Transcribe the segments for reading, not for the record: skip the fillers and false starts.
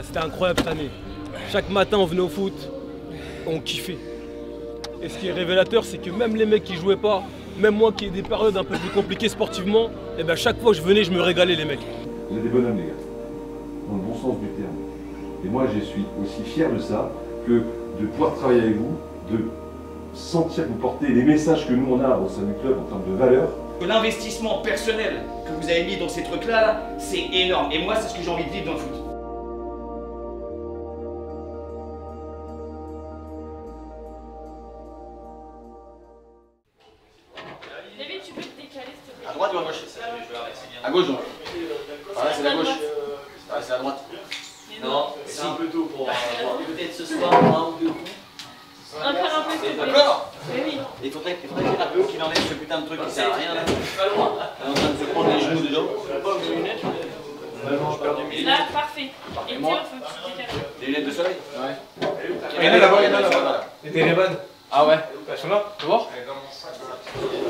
C'était incroyable cette année. Chaque matin, on venait au foot, on kiffait. Et ce qui est révélateur, c'est que même les mecs qui jouaient pas, même moi qui ai des périodes un peu plus compliquées sportivement, et ben chaque fois que je venais, je me régalais les mecs. Vous êtes des bonhommes les gars, dans le bon sens du terme. Et moi je suis aussi fier de ça que de pouvoir travailler avec vous, de sentir que vous portez les messages que nous on a au sein du club en termes de valeurs. L'investissement personnel que vous avez mis dans ces trucs-là, c'est énorme. Et moi, c'est ce que j'ai envie de vivre dans le foot. David, tu peux te décaler, s'il te plaît. À droite ou à gauche? À gauche donc. Ah ouais, c'est la gauche. Ouais, c'est à droite. Non, c'est un peu tôt pour peut-être ce soir, un ou deux coups. Encore un peu, s'il te plaît. D'accord. Oui. Il faudrait dire un peu qu'il enlève ce putain de truc qui sert à rien là. On est en train de se prendre les genoux dedans. Là, parfait. Et tiens, faut que tu te décales. Les lunettes de soleil? Ouais. Il y en a là-bas. Les téléphones. Ah ouais. Elles sont là, tu veux voir?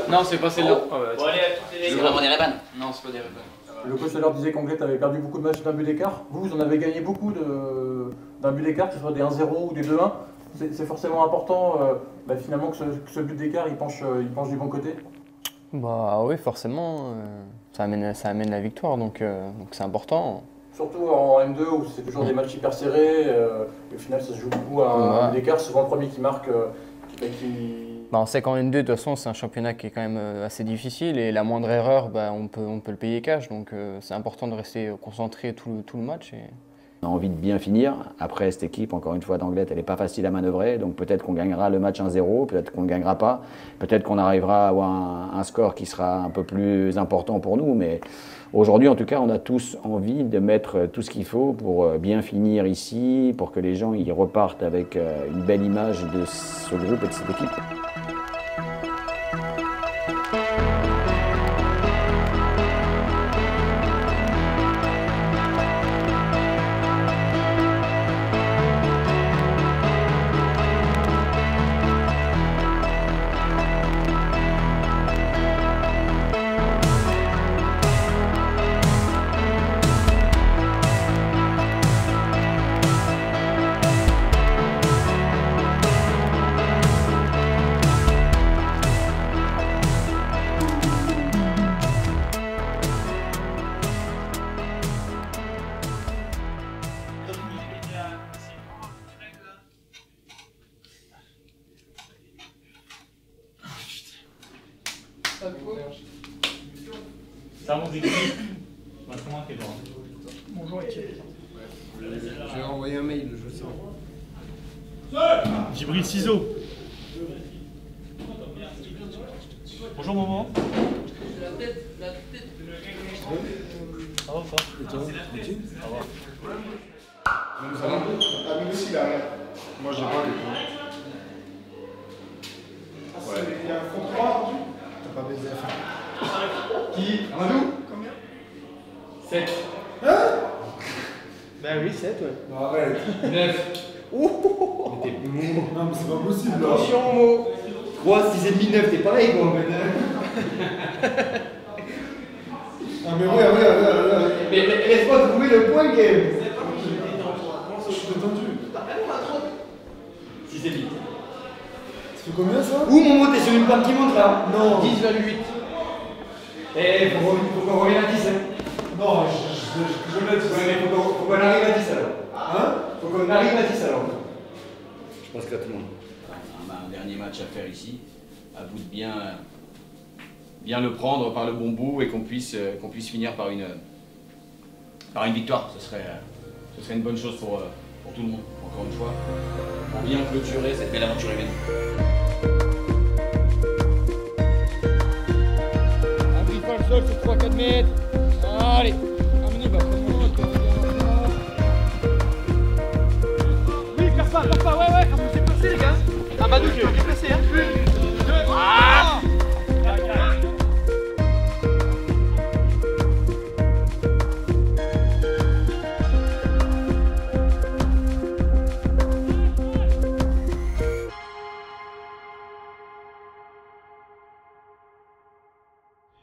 Non, c'est pas celle-là. Ah ouais, Bon, allez, à toutes les C'est vraiment des Ray-Ban? Non, c'est pas des Ray-Ban. Le coach alors disait qu'Anglet avait perdu beaucoup de matchs d'un but d'écart. Vous en avez gagné beaucoup d'un but d'écart, que ce soit des 1-0 ou des 2-1. C'est forcément important finalement que ce but d'écart il penche du bon côté. Bah oui, forcément, ça amène la victoire, donc c'est important. Surtout en M2 où c'est toujours des matchs hyper serrés, et au final ça se joue beaucoup à un but d'écart, souvent le premier qui marque Bah, on sait qu'en N2, de toute façon, c'est un championnat qui est quand même assez difficile et la moindre erreur, bah, on peut le payer cash. Donc c'est important de rester concentré tout le match. On a envie de bien finir. Après, cette équipe, encore une fois, d'Anglet, elle n'est pas facile à manœuvrer. Donc peut-être qu'on gagnera le match 1-0, peut-être qu'on ne le gagnera pas. Peut-être qu'on arrivera à avoir un score qui sera un peu plus important pour nous. Mais aujourd'hui, en tout cas, on a tous envie de mettre tout ce qu'il faut pour bien finir ici, pour que les gens y repartent avec une belle image de ce groupe et de cette équipe. Ça avance d'équipe. Comment t'es bon? Bonjour équipe. J'ai envoyé un mail, je sens. Djibril Ciseaux. Bonjour maman. La tête. Ça va ou pas? Et toi? Ça va. Ça va? Ah, nous aussi là. Moi j'ai pas les points. Ouais. Il y a un fond 3 aujourd'hui? T'as pas baisé à faire. Qui? Amadou? Combien? 7. Hein? Bah oui, 7, ouais. Non, arrête. 9. Non, mais c'est pas possible là. Attention, Mo. 3, 6,5, 9, t'es pareil, quoi. Ah, mais regarde. Mais laisse-moi trouver le point, game. Je suis détendu. 6,5. Ça fait combien ça? Où, Momo, t'es sur une pente qui monte là? Non. 10,8. Eh, faut qu'on revienne à 10, hein. Non, je l'ai dit. Ouais, mais faut qu'on arrive à 10 alors. Hein? Faut qu'on arrive à 10 alors. Je pense qu'à tout le monde. On a un dernier match à faire ici. À vous de bien le prendre par le bon bout et qu'on puisse finir par une victoire. Ce serait une bonne chose pour tout le monde, encore une fois, pour bien clôturer cette belle aventure humaine. Appuie pas le sol sur 3-4 mètres. Allez, amenez, bah, oui, perce pas, ouais, vous êtes placé les gars. Amadou, tu peux bien placer, hein. Ah!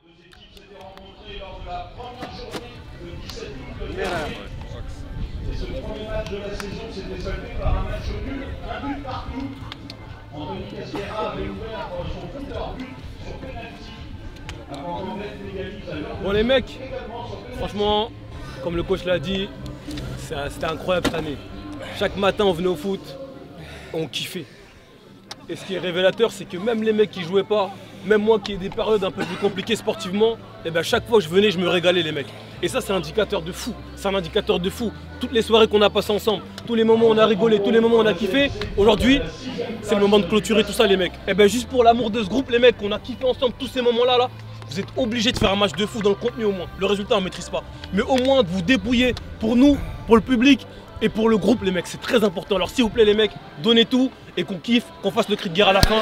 Deux équipes s'étaient rencontrées lors de la première journée le 17 août. match de la saison s'était soldé par un match nul, un but partout. Anthony Casquera avait ouvert son compteur but sur penalty. Avant qu'Anglette l'égalise à l'heure. Bon les mecs, franchement, comme le coach l'a dit, c'était incroyable cette année. Chaque matin on venait au foot, on kiffait. Et ce qui est révélateur, c'est que même les mecs qui jouaient pas, même moi qui ai des périodes un peu plus compliquées sportivement, et ben chaque fois que je venais, je me régalais les mecs. Et ça c'est un indicateur de fou, c'est un indicateur de fou. Toutes les soirées qu'on a passées ensemble, tous les moments où on a rigolé, tous les moments où on a kiffé, aujourd'hui, c'est le moment de clôturer tout ça les mecs. Et ben juste pour l'amour de ce groupe les mecs, qu'on a kiffé ensemble tous ces moments-là, vous êtes obligés de faire un match de fou dans le contenu au moins. Le résultat on ne maîtrise pas. Mais au moins de vous débrouiller pour nous, pour le public et pour le groupe les mecs, c'est très important. Alors s'il vous plaît les mecs, donnez tout et qu'on kiffe, qu'on fasse le cri de guerre à la fin.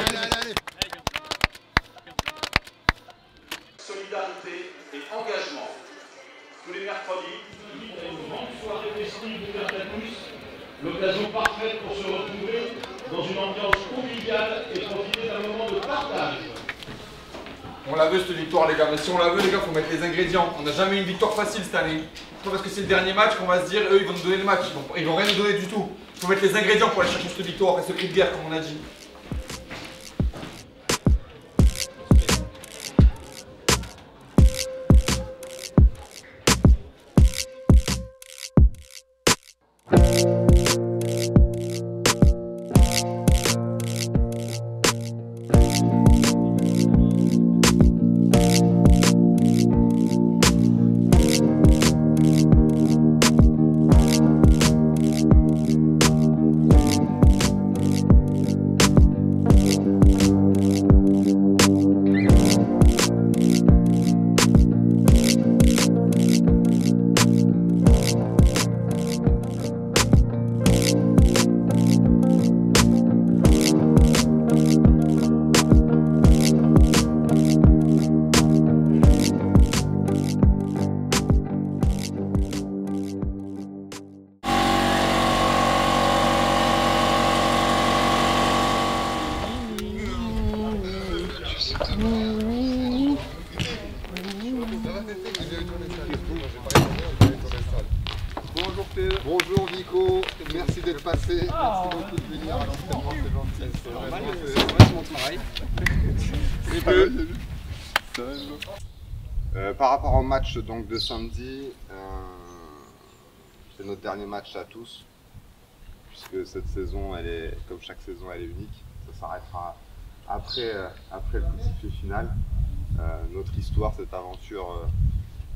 Solidarité et engagement. Tous les mercredis, une grande soirée festive ouverte à tous. L'occasion parfaite pour se retrouver dans une ambiance conviviale et profiter d'un moment de partage. On la veut cette victoire les gars, mais si on la veut les gars, faut mettre les ingrédients. On n'a jamais eu une victoire facile cette année. C'est pas parce que c'est le dernier match qu'on va se dire eux ils vont nous donner le match. Ils vont rien nous donner du tout. Faut mettre les ingrédients pour aller chercher cette victoire et ce cri de guerre comme on a dit. Bonjour Nico, merci d'être passé, merci beaucoup de venir à l'entraînement, c'est gentil, c'est vraiment mon travail. Par rapport au match donc, de samedi, c'est notre dernier match à tous, puisque cette saison, elle est, comme chaque saison, elle est unique. Ça s'arrêtera après le coup de sifflet final. Notre histoire, cette aventure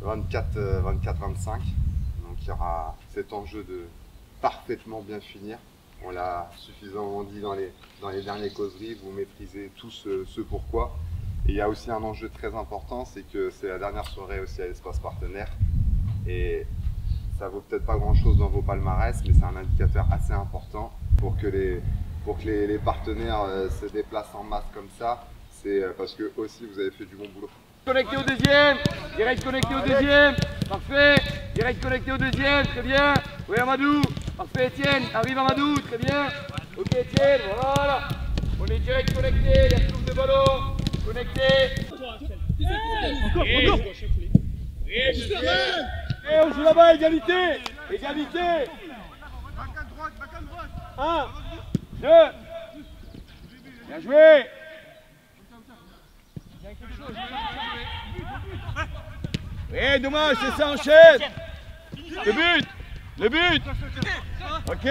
24-25. Donc il y aura cet enjeu de parfaitement bien finir. On l'a suffisamment dit dans les dernières causeries, vous maîtrisez tous ce pourquoi. Et il y a aussi un enjeu très important, c'est que c'est la dernière soirée aussi à l'espace partenaire. Et ça vaut peut-être pas grand-chose dans vos palmarès, mais c'est un indicateur assez important pour que les partenaires se déplacent en masse comme ça. C'est parce que aussi vous avez fait du bon boulot. Connecté au deuxième, direct connecté au deuxième, parfait, direct connecté au deuxième, très bien, oui Amadou, parfait Étienne, arrive Amadou, très bien, ok Étienne, voilà, on est direct connecté, il y a toujours des ballons, connecté, encore, et on joue là-bas, égalité, égalité, 1, 2, bien joué. Eh dommage, c'est ça, enchaîne. Le but. Ok.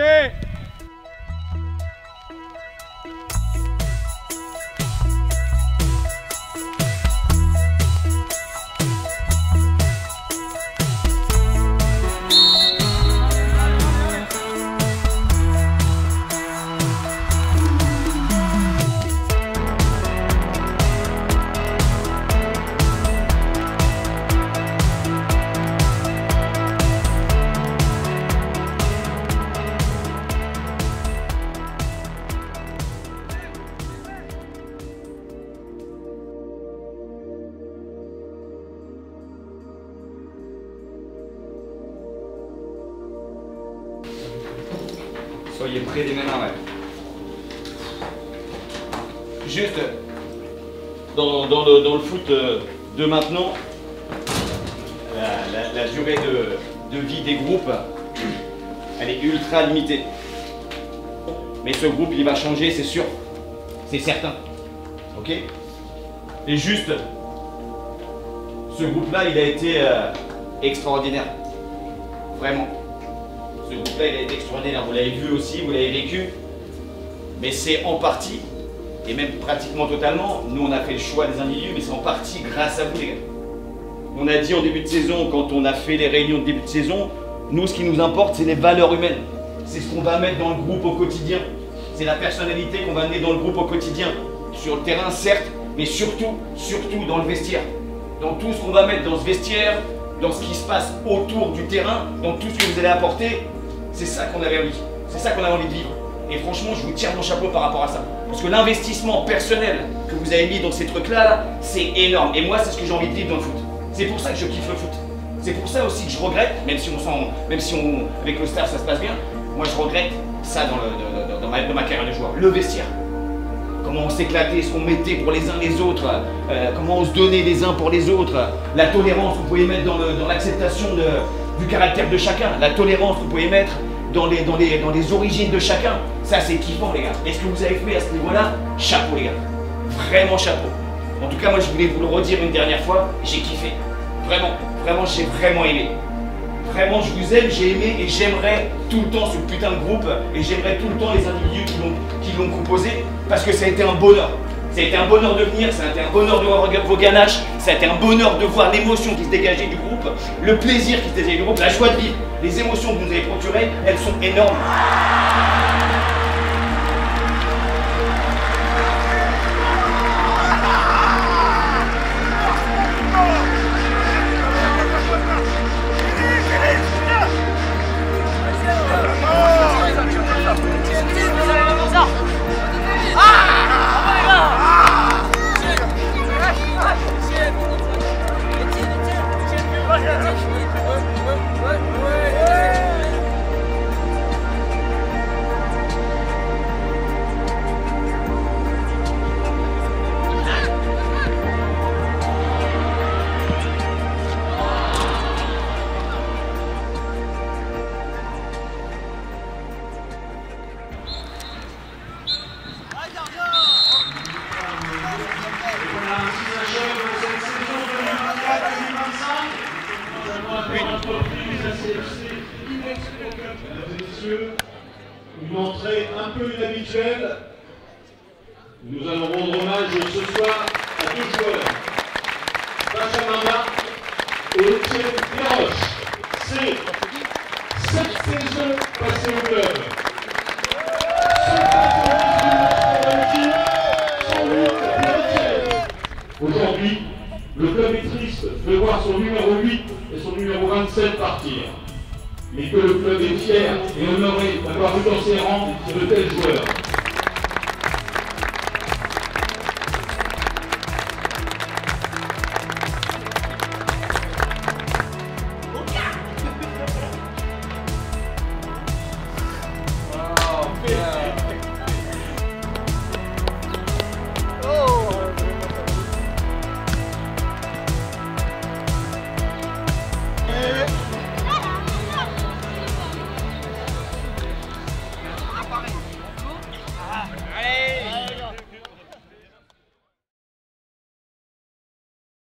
Soyez prêts dès maintenant, ouais. Juste, dans le foot de maintenant, la durée de vie des groupes, elle est ultra limitée. Mais ce groupe, il va changer, c'est sûr. C'est certain. Ok? Et juste, ce groupe-là, il a été extraordinaire. Vraiment. Ce groupe-là, il a été extraordinaire. Vous l'avez vu aussi, vous l'avez vécu. Mais c'est en partie, et même pratiquement totalement, nous on a fait le choix des individus, mais c'est en partie grâce à vous les gars. On a dit en début de saison, quand on a fait les réunions de début de saison, nous ce qui nous importe c'est les valeurs humaines. C'est ce qu'on va mettre dans le groupe au quotidien. C'est la personnalité qu'on va amener dans le groupe au quotidien. Sur le terrain certes, mais surtout dans le vestiaire. Dans tout ce qu'on va mettre dans ce vestiaire, dans ce qui se passe autour du terrain, dans tout ce que vous allez apporter, c'est ça qu'on avait envie. C'est ça qu'on avait envie de vivre. Et franchement, je vous tire mon chapeau par rapport à ça. Parce que l'investissement personnel que vous avez mis dans ces trucs-là, c'est énorme. Et moi, c'est ce que j'ai envie de vivre dans le foot. C'est pour ça que je kiffe le foot. C'est pour ça aussi que je regrette, même si avec le staff ça se passe bien, moi je regrette ça dans ma carrière de joueur. Le vestiaire. Comment on s'éclatait, ce qu'on mettait pour les uns les autres, comment on se donnait les uns pour les autres, la tolérance que vous pouvez mettre dans l'acceptation du caractère de chacun, la tolérance que vous pouvez mettre dans les origines de chacun. Ça c'est kiffant les gars. Et ce que vous avez fait à ce niveau-là, chapeau les gars. Vraiment chapeau. En tout cas moi je voulais vous le redire une dernière fois, j'ai kiffé. Vraiment j'ai vraiment aimé. Vraiment je vous aime, j'ai aimé et j'aimerais tout le temps ce putain de groupe et j'aimerais tout le temps les individus qui l'ont composé parce que ça a été un bonheur. Ça a été un bonheur de venir, ça a été un bonheur de voir vos ganaches, ça a été un bonheur de voir l'émotion qui se dégageait du groupe, le plaisir qui se dégageait du groupe, la joie de vivre. Les émotions que vous nous avez procurées, elles sont énormes. Une entrée un peu inhabituelle. Nous allons rendre hommage ce soir à deux joueurs. Benjamin Marc et Étienne Desroches. C'est 7 saisons passées au club. Aujourd'hui, le club est triste de voir son numéro 8 et son numéro 27 partir. Mais que le club est fier et honoré d'avoir eu dans ses rangs de tels joueurs.